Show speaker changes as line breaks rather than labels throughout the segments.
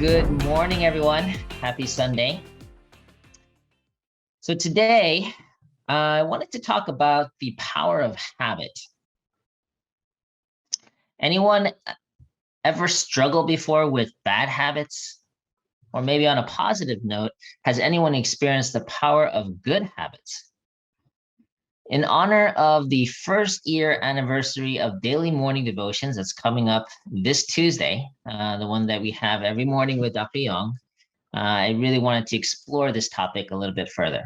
Good morning, everyone. Happy Sunday. So today, I wanted to talk about the power of habit. Anyone ever struggled before with bad habits? Or maybe on a positive note, has anyone experienced the power of good habits? In honor of the first year anniversary of daily morning devotions that's coming up this Tuesday, the one that we have every morning with Dr. Young, I really wanted to explore this topic a little bit further.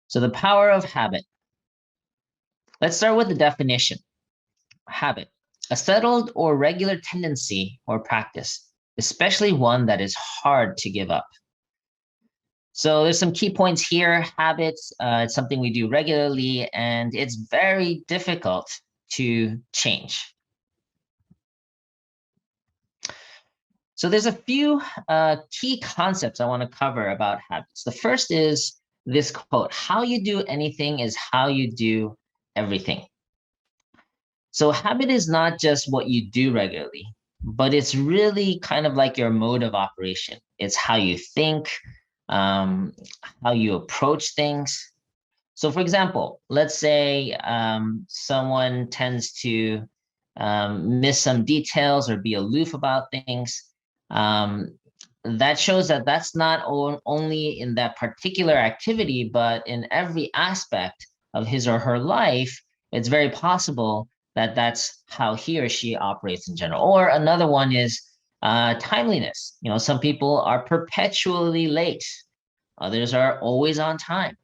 So the power of habit. Let's start with the definition. Habit, a settled or regular tendency or practice, especially one that is hard to give up. So there's some key points here. Habits, it's something we do regularly, and it's very difficult to change. So there's a few key concepts I want to cover about habits. The first is this quote: how you do anything is how you do everything. So habit is not just what you do regularly, but it's really kind of like your mode of operation. It's how you think, how you approach things. So for example, let's say someone tends to miss some details or be aloof about things. That shows that that's not only in that particular activity, but in every aspect of his or her life. It's very possible that that's how he or she operates in general. Or another one is timeliness. You know, some people are perpetually late. Others are always on time.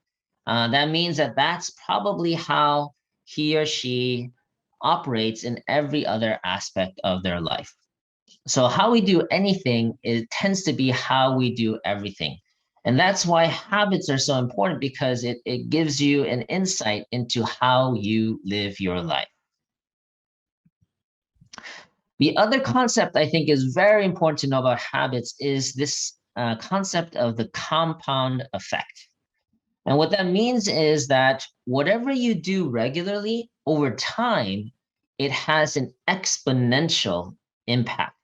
That means that that's probably how he or she operates in every other aspect of their life. So how we do anything, it tends to be how we do everything. And that's why habits are so important, because it gives you an insight into how you live your life. The other concept I think is very important to know about habits is this concept of the compound effect. And what that means is that whatever you do regularly, over time, it has an exponential impact.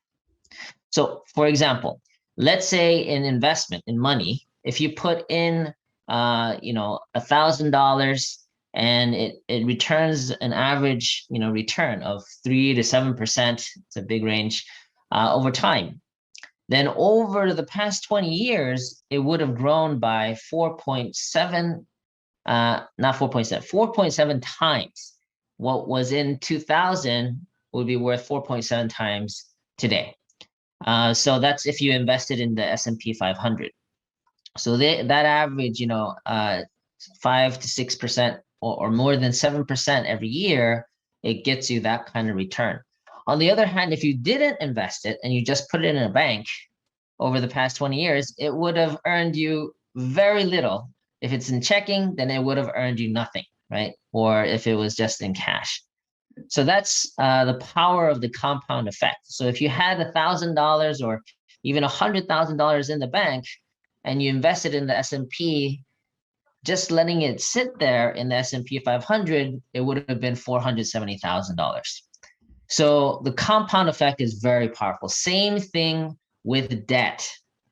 So for example, let's say in investment, in money, if you put in, $1,000 and it returns an average, return of 3 to 7%, it's a big range, over time, then over the past 20 years, it would have grown by 4.7, not 4.7, 4.7 times. What was in 2000 would be worth 4.7 times today. So that's if you invested in the S&P 500. So that average, 5 to 6% or more than 7% every year, it gets you that kind of return. On the other hand, if you didn't invest it and you just put it in a bank over the past 20 years, it would have earned you very little. If it's in checking, then it would have earned you nothing, right? Or if it was just in cash. So that's the power of the compound effect. So if you had $1,000 or even $100,000 in the bank and you invested in the S&P, just letting it sit there in the S&P 500, it would have been $470,000. So the compound effect is very powerful. Same thing with debt,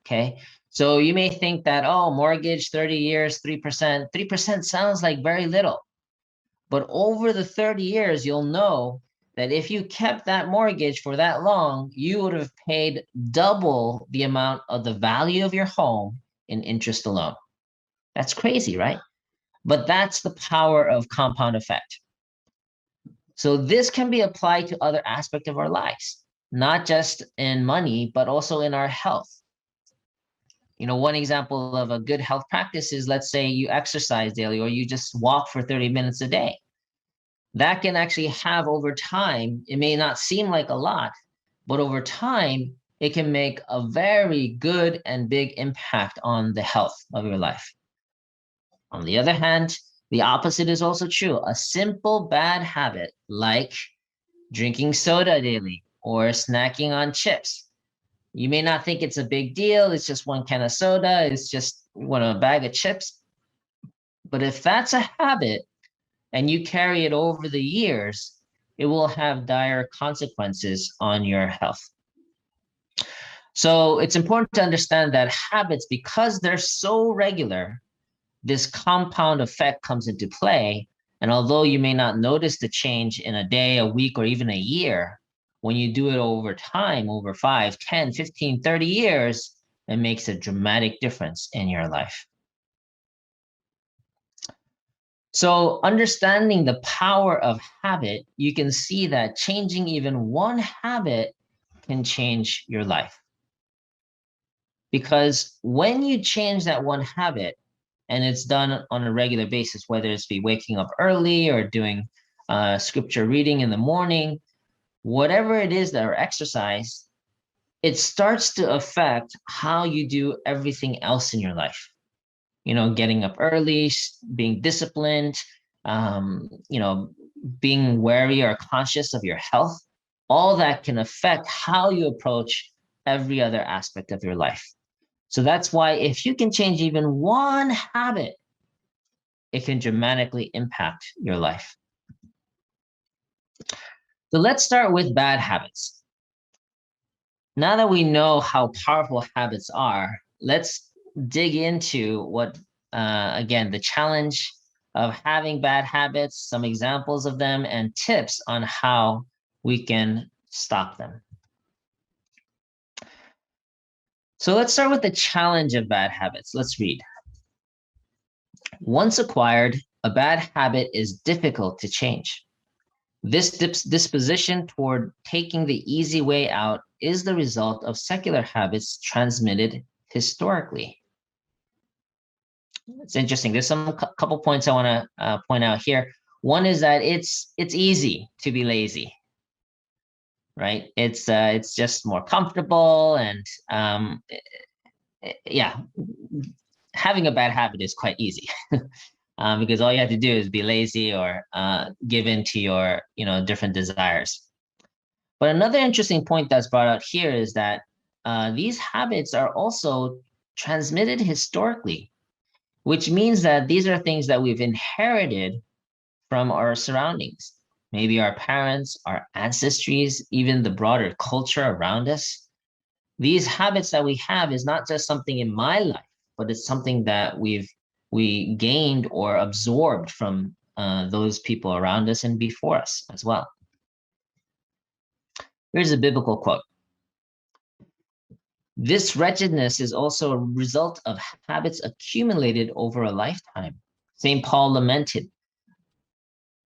okay? So you may think that, oh, mortgage, 30 years, 3%. 3% sounds like very little. But over the 30 years, you'll know that if you kept that mortgage for that long, you would have paid double the amount of the value of your home in interest alone. That's crazy, right? But that's the power of compound effect. So this can be applied to other aspects of our lives, not just in money, but also in our health. One example of a good health practice is, let's say you exercise daily or you just walk for 30 minutes a day. That can actually have, over time, it may not seem like a lot, but over time, it can make a very good and big impact on the health of your life. On the other hand, the opposite is also true. A simple bad habit like drinking soda daily or snacking on chips. You may not think it's a big deal. It's just one can of soda. It's just a bag of chips. But if that's a habit and you carry it over the years, it will have dire consequences on your health. So it's important to understand that habits, because they're so regular, this compound effect comes into play. And although you may not notice the change in a day, a week, or even a year, when you do it over time, over 5, 10, 15, 30 years, it makes a dramatic difference in your life. So understanding the power of habit, you can see that changing even one habit can change your life. Because when you change that one habit, and it's done on a regular basis, whether it's be waking up early or doing scripture reading in the morning, whatever it is that or exercise, it starts to affect how you do everything else in your life. Getting up early, being disciplined, being wary or conscious of your health, all that can affect how you approach every other aspect of your life. So that's why if you can change even one habit, it can dramatically impact your life. So let's start with bad habits. Now that we know how powerful habits are, let's dig into what, again, the challenge of having bad habits, some examples of them, and tips on how we can stop them. So let's start with the challenge of bad habits. Let's read. Once acquired, a bad habit is difficult to change. This disposition toward taking the easy way out is the result of secular habits transmitted historically. It's interesting. There's some couple points I want to point out here. One is that it's easy to be lazy, right? It's just more comfortable, and yeah, having a bad habit is quite easy. Because all you have to do is be lazy or give in to your different desires. But another interesting point that's brought out here is that these habits are also transmitted historically, which means that these are things that we've inherited from our surroundings, maybe our parents, our ancestries, even the broader culture around us. These habits that we have is not just something in my life, but it's something that we gained or absorbed from those people around us and before us as well. Here's a biblical quote. This wretchedness is also a result of habits accumulated over a lifetime. St. Paul lamented,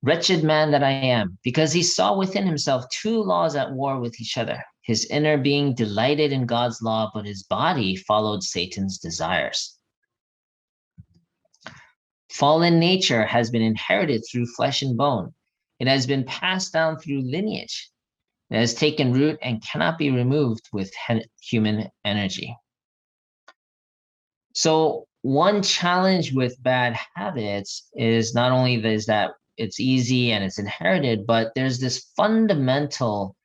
"Wretched man that I am," because he saw within himself two laws at war with each other. His inner being delighted in God's law, but his body followed Satan's desires. Fallen nature has been inherited through flesh and bone. It has been passed down through lineage. It has taken root and cannot be removed with human energy. So one challenge with bad habits is not only is that it's easy and it's inherited, but there's this fundamental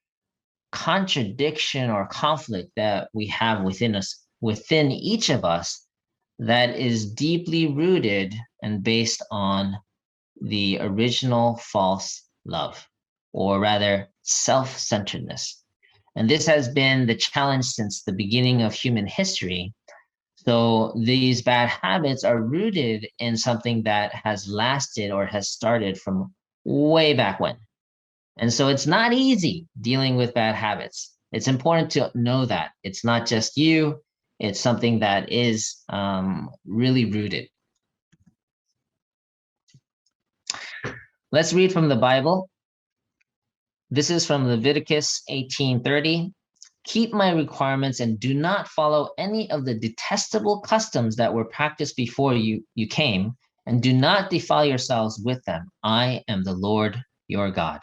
contradiction or conflict that we have within us, within each of us, that is deeply rooted and based on the original false love, or rather self-centeredness. And this has been the challenge since the beginning of human history. So these bad habits are rooted in something that has lasted or has started from way back when. And so it's not easy dealing with bad habits. It's important to know that it's not just you, it's something that is really rooted. Let's read from the Bible. This is from Leviticus 18:30. Keep my requirements and do not follow any of the detestable customs that were practiced before you came, and do not defile yourselves with them. I am the Lord your God.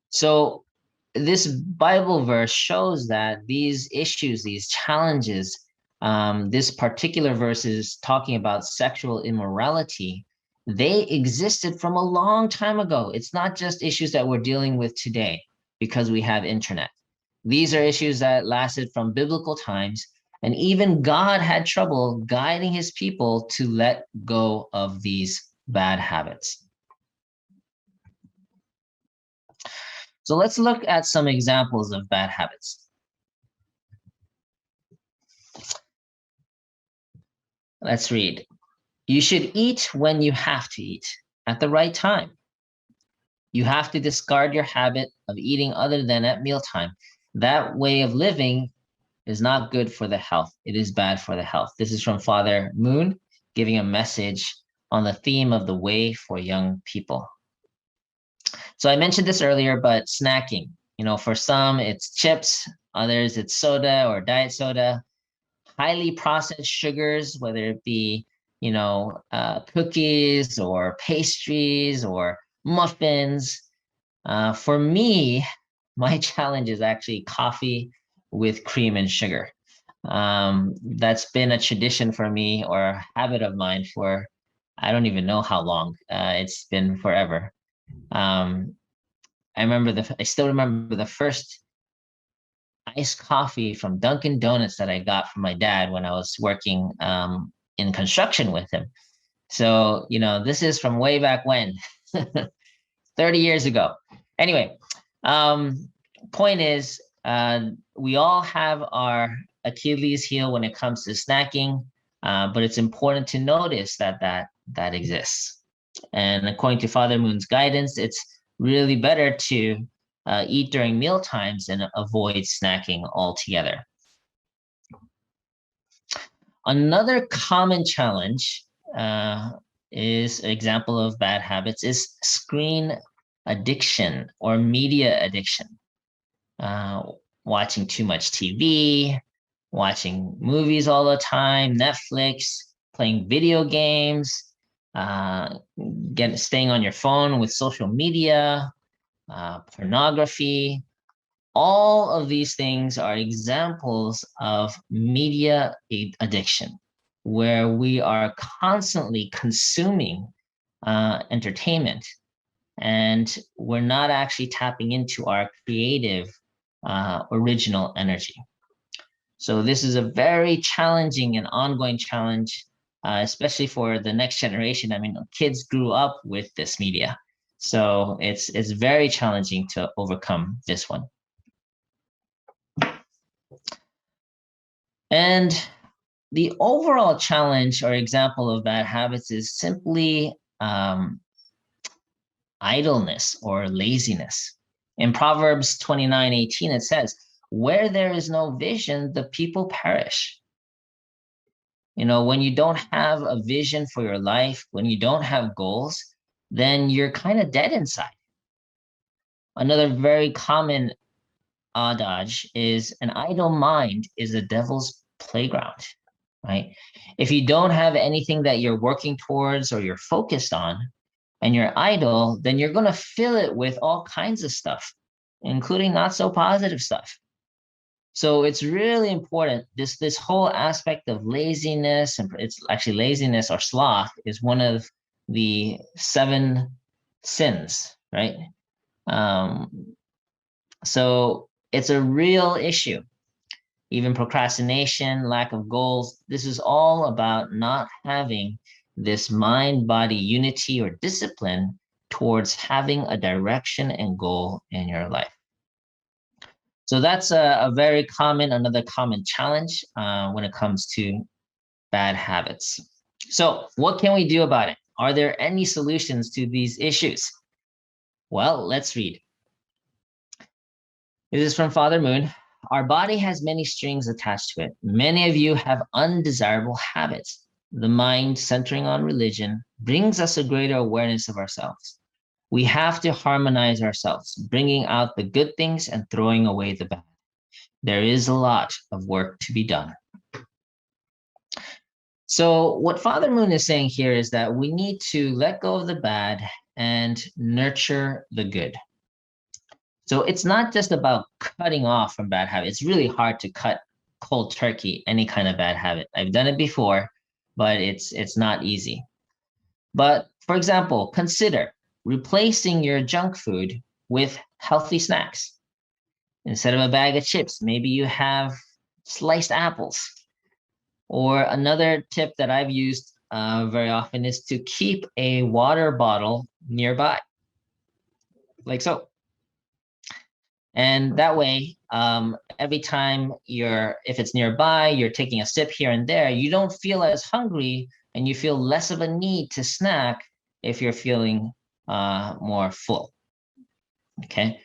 So this Bible verse shows that these issues, these challenges, this particular verse is talking about sexual immorality. They existed from a long time ago. It's not just issues that we're dealing with today because we have internet. These are issues that lasted from biblical times, and even God had trouble guiding his people to let go of these bad habits. So let's look at some examples of bad habits. Let's read. You should eat when you have to eat at the right time. You have to discard your habit of eating other than at mealtime. That way of living is not good for the health. It is bad for the health. This is from Father Moon giving a message on the theme of the way for young people. So I mentioned this earlier, but snacking, for some it's chips, others it's soda or diet soda, highly processed sugars, whether it be, cookies or pastries or muffins. For me, my challenge is actually coffee with cream and sugar. That's been a tradition for me or a habit of mine for I don't even know how long. It's been forever. Um, I still remember the first iced coffee from Dunkin' Donuts that I got from my dad when I was working in construction with him. So, this is from way back when, 30 years ago. Anyway, point is, we all have our Achilles heel when it comes to snacking, but it's important to notice that exists. And according to Father Moon's guidance, it's really better to eat during meal times and avoid snacking altogether. Another common challenge is an example of bad habits is screen addiction or media addiction. Watching too much TV, watching movies all the time, Netflix, playing video games, staying on your phone with social media, pornography. All of these things are examples of media addiction, where we are constantly consuming entertainment and we're not actually tapping into our creative original energy. So this is a very challenging and ongoing challenge, especially for the next generation. I mean, kids grew up with this media, so it's very challenging to overcome this one. And the overall challenge or example of bad habits is simply idleness or laziness. In Proverbs 29:18, it says, where there is no vision, the people perish. When you don't have a vision for your life, when you don't have goals, then you're kind of dead inside. Another very common adage is an idle mind is the devil's playground, right? If you don't have anything that you're working towards or you're focused on and you're idle, then you're going to fill it with all kinds of stuff, including not so positive stuff. So it's really important. This whole aspect of laziness, and it's actually laziness or sloth is one of the 7 sins, right? So it's a real issue. Even procrastination, lack of goals, this is all about not having this mind-body unity or discipline towards having a direction and goal in your life. So that's another common challenge when it comes to bad habits. So what can we do about it? Are there any solutions to these issues? Well, let's read. This is from Father Moon. Our body has many strings attached to it. Many of you have undesirable habits. The mind centering on religion brings us a greater awareness of ourselves. We have to harmonize ourselves, bringing out the good things and throwing away the bad. There is a lot of work to be done. So what Father Moon is saying here is that we need to let go of the bad and nurture the good. So it's not just about cutting off from bad habits. It's really hard to cut cold turkey any kind of bad habit. I've done it before, but it's not easy. But for example, consider replacing your junk food with healthy snacks. Instead of a bag of chips, maybe you have sliced apples. Or another tip that I've used very often is to keep a water bottle nearby, like so. And that way, every time if it's nearby, you're taking a sip here and there, you don't feel as hungry and you feel less of a need to snack if you're feeling more full. Okay.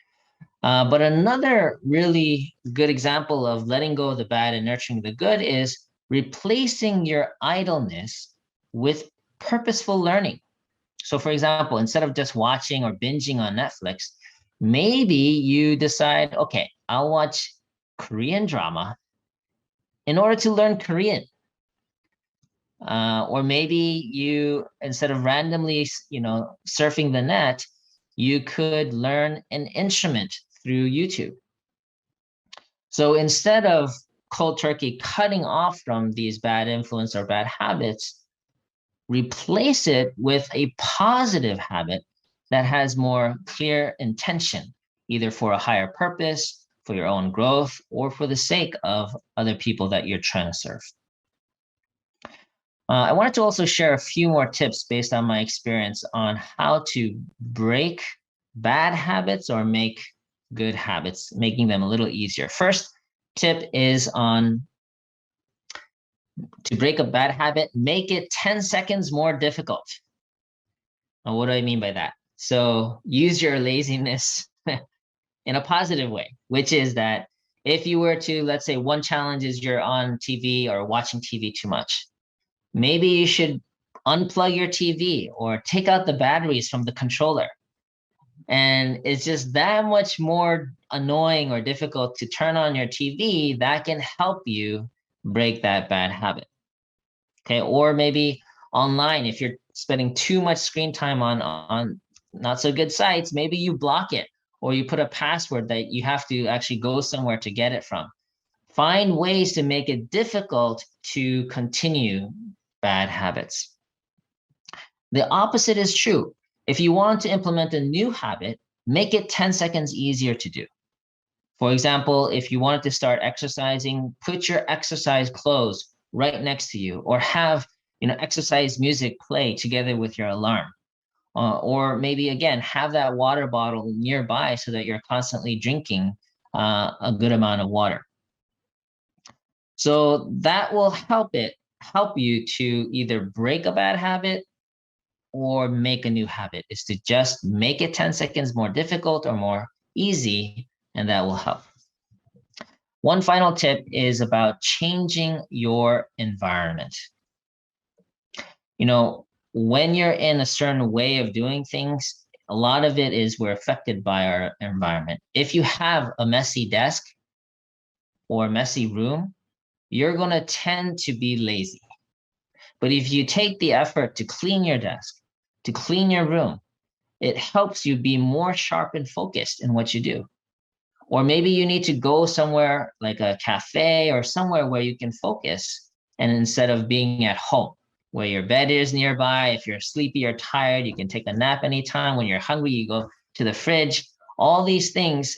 But another really good example of letting go of the bad and nurturing the good is replacing your idleness with purposeful learning. So, for example, instead of just watching or binging on Netflix, maybe you decide, okay, I'll watch Korean drama in order to learn Korean. Or maybe you, instead of randomly, surfing the net, you could learn an instrument through YouTube. So instead of cold turkey cutting off from these bad influence or bad habits, replace it with a positive habit that has more clear intention, either for a higher purpose, for your own growth, or for the sake of other people that you're trying to serve. I wanted to also share a few more tips based on my experience on how to break bad habits or make good habits, making them a little easier. First tip is on to break a bad habit, make it 10 seconds more difficult. Now, what do I mean by that? So use your laziness in a positive way, which is that if you were to, let's say one challenge is you're on TV or watching TV too much, maybe you should unplug your TV or take out the batteries from the controller. And it's just that much more annoying or difficult to turn on your TV that can help you break that bad habit. Okay. Or maybe online, if you're spending too much screen time on not so good sites, maybe you block it or you put a password that you have to actually go somewhere to get it from. Find ways to make it difficult to continue bad habits. The opposite is true. If you want to implement a new habit, make it 10 seconds easier to do. For example, if you wanted to start exercising, put your exercise clothes right next to you, or have exercise music play together with your alarm. Or maybe, again, have that water bottle nearby so that you're constantly drinking a good amount of water. So that will help you to either break a bad habit or make a new habit, is to just make it 10 seconds more difficult or more easy, and that will help. One final tip is about changing your environment. When you're in a certain way of doing things, a lot of it is we're affected by our environment. If you have a messy desk or a messy room, you're going to tend to be lazy. But if you take the effort to clean your desk, to clean your room, it helps you be more sharp and focused in what you do. Or maybe you need to go somewhere like a cafe or somewhere where you can focus, and instead of being at home, where your bed is nearby, if you're sleepy or tired, you can take a nap anytime. When you're hungry, you go to the fridge. All these things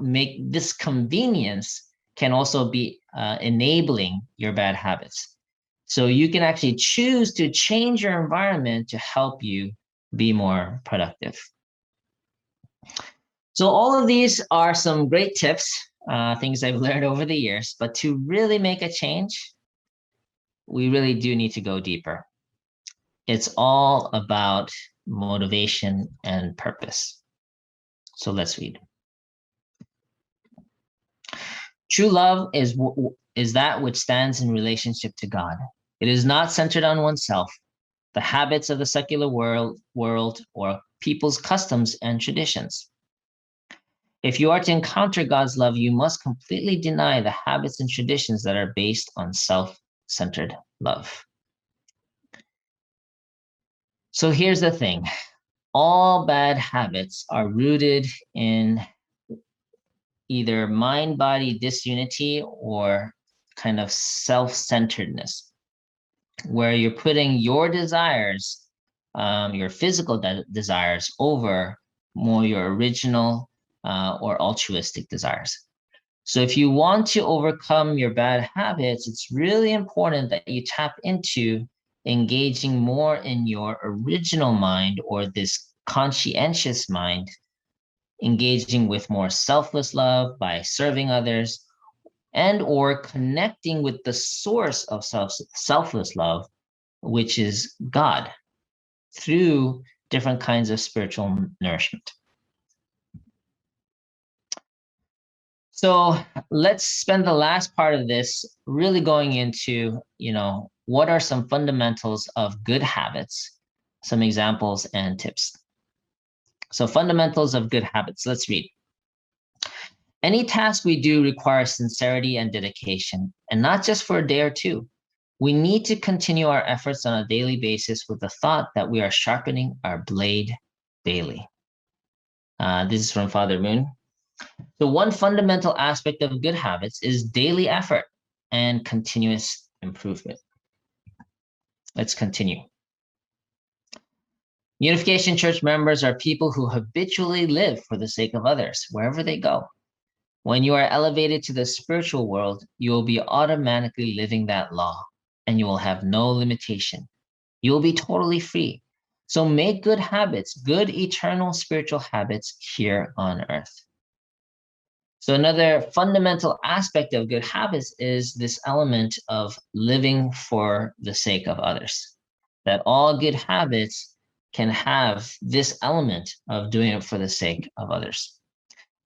make this convenience can also be enabling your bad habits. So you can actually choose to change your environment to help you be more productive. So all of these are some great tips, things I've learned over the years, but to really make a change, we really do need to go deeper. It's all about motivation and purpose. So let's read. True love is that which stands in relationship to God. It is not centered on oneself, the habits of the secular world, or people's customs and traditions. If you are to encounter God's love, you must completely deny the habits and traditions that are based on self-centered love. So here's the thing. All bad habits are rooted in either mind-body disunity or kind of self-centeredness, where you're putting your desires, your physical desires, over more your original or altruistic desires. So if you want to overcome your bad habits, it's really important that you tap into engaging more in your original mind, or this conscientious mind, engaging with more selfless love by serving others, and or connecting with the source of selfless love, which is God, through different kinds of spiritual nourishment. So let's spend the last part of this really going into, what are some fundamentals of good habits, some examples and tips. So fundamentals of good habits, let's read. Any task we do requires sincerity and dedication, and not just for a day or two. We need to continue our efforts on a daily basis with the thought that we are sharpening our blade daily. This is from Father Moon. So one fundamental aspect of good habits is daily effort and continuous improvement. Let's continue. Unification Church members are people who habitually live for the sake of others, wherever they go. When you are elevated to the spiritual world, you will be automatically living that law, and you will have no limitation. You will be totally free. So make good habits, good eternal spiritual habits here on earth. So another fundamental aspect of good habits is this element of living for the sake of others. That all good habits can have this element of doing it for the sake of others.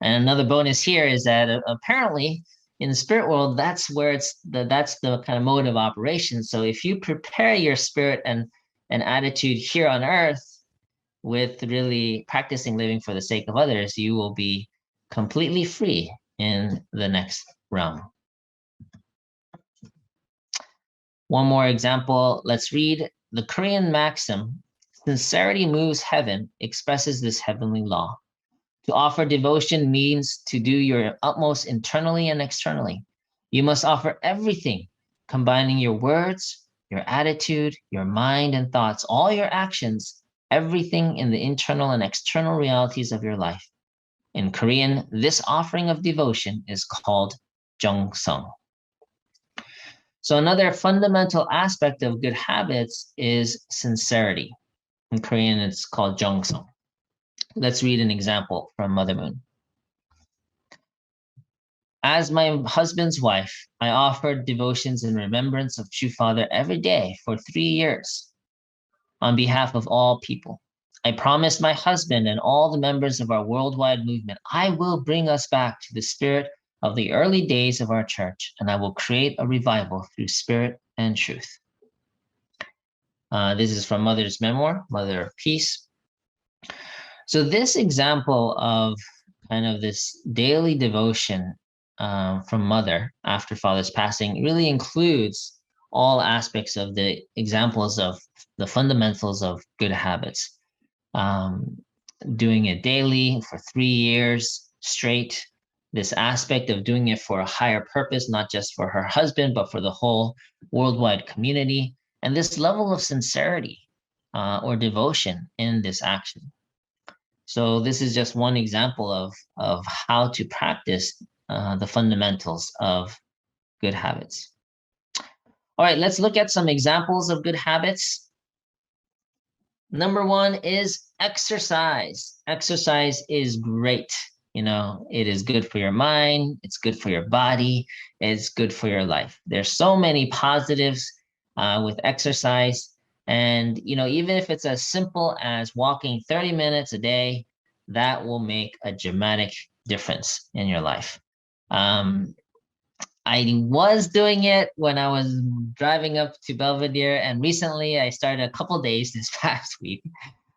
And another bonus here is that apparently in the spirit world, that's where that's the kind of mode of operation. So if you prepare your spirit and attitude here on earth with really practicing living for the sake of others, you will be completely free in the next realm. One more example. Let's read the Korean maxim, sincerity moves heaven, expresses this heavenly law. To offer devotion means to do your utmost internally and externally. You must offer everything, combining your words, your attitude, your mind and thoughts, all your actions, everything in the internal and external realities of your life. In Korean, this offering of devotion is called 정성. So another fundamental aspect of good habits is sincerity. In Korean, it's called 정성. Let's read an example from Mother Moon. As my husband's wife, I offered devotions in remembrance of True Father every day for 3 years on behalf of all people. I promised my husband and all the members of our worldwide movement, I will bring us back to the spirit of the early days of our church, and I will create a revival through spirit and truth. This is from Mother's memoir, Mother of Peace. So this example of kind of this daily devotion from Mother after Father's passing really includes all aspects of the examples of the fundamentals of good habits. Doing it daily for 3 years straight, this aspect of doing it for a higher purpose, not just for her husband, but for the whole worldwide community, and this level of sincerity or devotion in this action. So this is just one example of how to practice the fundamentals of good habits. All right, let's look at some examples of good habits. Number 1 is exercise. Exercise is great. It is good for your mind. It's good for your body. It's good for your life. There's so many positives with exercise. And, even if it's as simple as walking 30 minutes a day, that will make a dramatic difference in your life. I was doing it when I was driving up to Belvedere, and recently I started a couple days this past week.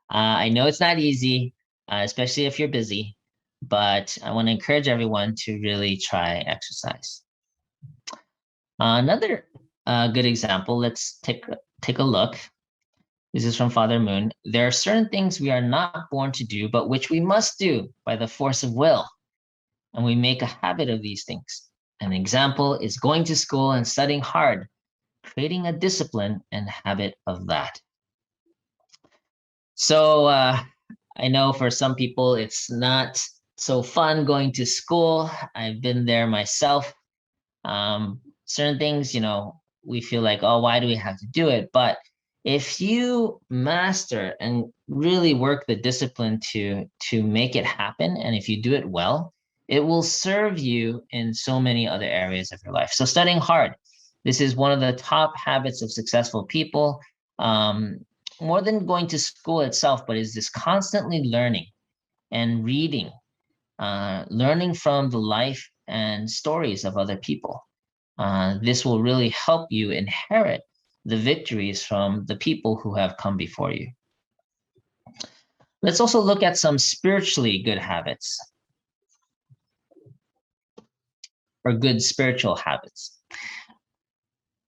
I know it's not easy, especially if you're busy, but I want to encourage everyone to really try exercise. Another good example, let's take a look. This is from Father Moon. There are certain things we are not born to do, but which we must do by the force of will, and we make a habit of these things. An example is going to school and studying hard, creating a discipline and habit of that. So I know for some people it's not so fun going to school. I've been there myself. Certain things, we feel like, oh, why do we have to do it? But If you master and really work the discipline to make it happen, and if you do it well, it will serve you in so many other areas of your life. So studying hard, this is one of the top habits of successful people. Um, More than going to school itself, but is this constantly learning and reading, learning from the life and stories of other people. This will really help you inherit the victories from the people who have come before you. Let's also look at some spiritually good habits or good spiritual habits.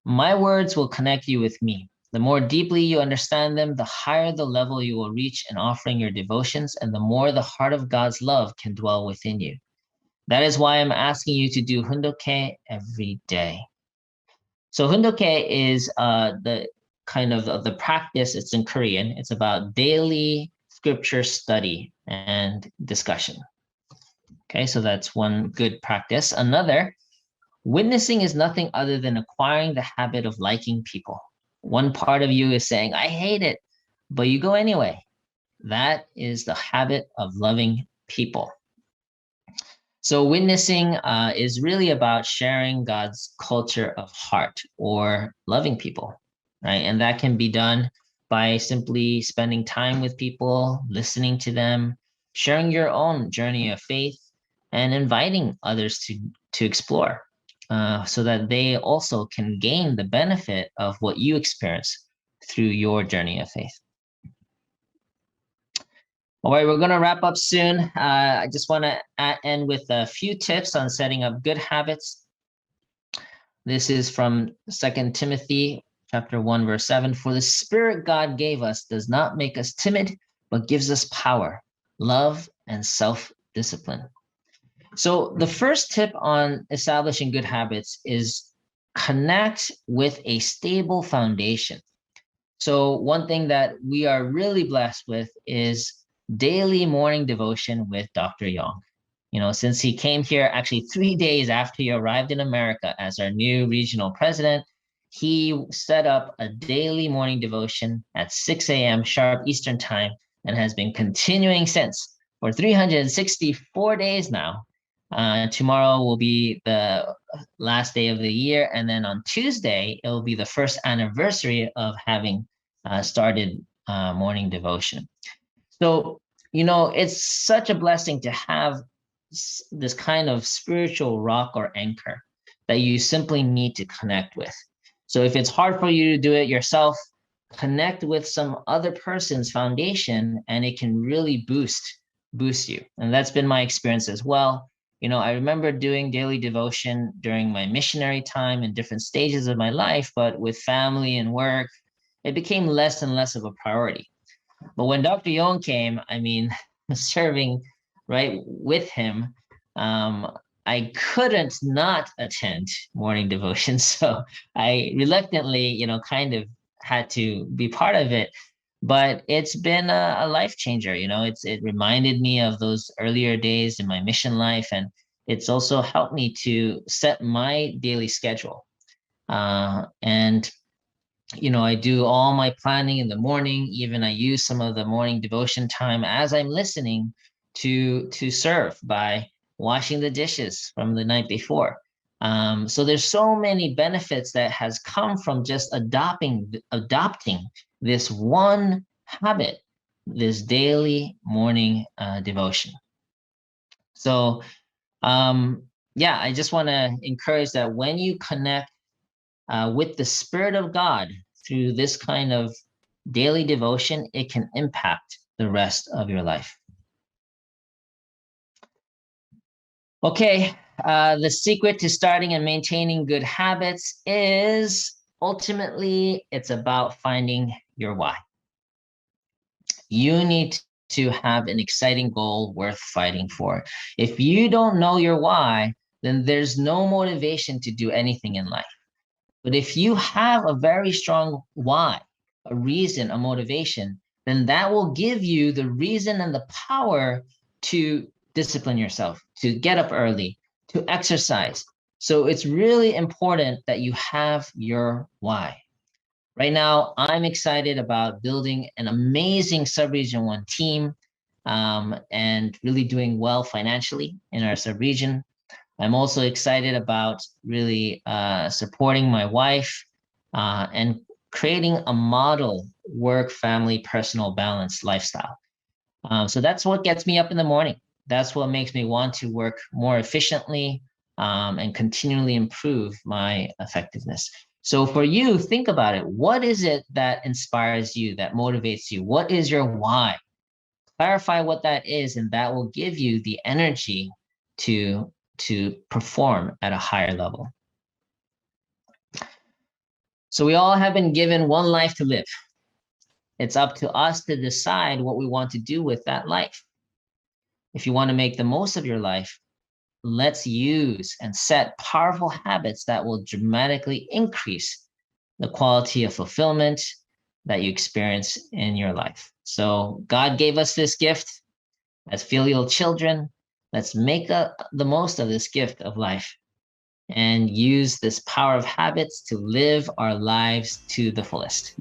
My words will connect you with me. The more deeply you understand them, the higher the level you will reach in offering your devotions, and the more the heart of God's love can dwell within you. That is why I'm asking you to do hundoke every day. So hundoke is the kind of the practice. It's in Korean. It's about daily scripture study and discussion. Okay, so that's one good practice. Another, witnessing is nothing other than acquiring the habit of liking people. One part of you is saying, I hate it, but you go anyway. That is the habit of loving people. So witnessing is really about sharing God's culture of heart or loving people, right? And that can be done by simply spending time with people, listening to them, sharing your own journey of faith, and inviting others to explore, so that they also can gain the benefit of what you experience through your journey of faith. All right, we're going to wrap up soon. I just want to end with a few tips on setting up good habits. This is from 2 Timothy chapter 1, verse 7. For the Spirit God gave us does not make us timid, but gives us power, love, and self-discipline. So the first tip on establishing good habits is connect with a stable foundation. So one thing that we are really blessed with is daily morning devotion with Dr. Young. You know, since he came here actually 3 days after he arrived in America as our new regional president, he set up a daily morning devotion at 6 a.m. sharp Eastern time and has been continuing since for 364 days now. Tomorrow will be the last day of the year, and then on Tuesday, it will be the first anniversary of having started morning devotion. So, you know, it's such a blessing to have this kind of spiritual rock or anchor that you simply need to connect with. So if it's hard for you to do it yourself, connect with some other person's foundation and it can really boost you. And that's been my experience as well. You know, I remember doing daily devotion during my missionary time in different stages of my life, but with family and work, it became less and less of a priority. But when Dr. Yong came, I mean, serving right with him, I couldn't not attend morning devotion. So I reluctantly, you know, kind of had to be part of it. But it's been a life changer. You know, it reminded me of those earlier days in my mission life, and it's also helped me to set my daily schedule. And you know, I do all my planning in the morning. Even I use some of the morning devotion time as I'm listening to serve by washing the dishes from the night before. So there's so many benefits that has come from just adopting this one habit, this daily morning devotion. So yeah, I just want to encourage that when you connect with the Spirit of God through this kind of daily devotion, it can impact the rest of your life. Okay, the secret to starting and maintaining good habits is ultimately it's about finding your why. You need to have an exciting goal worth fighting for. If you don't know your why, then there's no motivation to do anything in life. But if you have a very strong why, a reason, a motivation, then that will give you the reason and the power to discipline yourself, to get up early, to exercise. So it's really important that you have your why. Right now, I'm excited about building an amazing Subregion 1 team and really doing well financially in our subregion. I'm also excited about really supporting my wife and creating a model work, family, personal balance lifestyle. So that's what gets me up in the morning. That's what makes me want to work more efficiently and continually improve my effectiveness. So for you, think about it. What is it that inspires you, that motivates you? What is your why? Clarify what that is, and that will give you the energy to perform at a higher level. So we all have been given one life to live. It's up to us to decide what we want to do with that life. If you want to make the most of your life, let's use and set powerful habits that will dramatically increase the quality of fulfillment that you experience in your life. So God gave us this gift as filial children. Let's make the most of this gift of life and use this power of habits to live our lives to the fullest.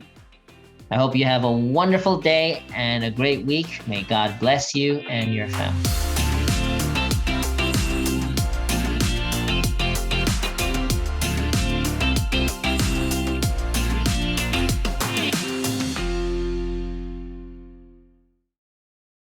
I hope you have a wonderful day and a great week. May God bless you and your family.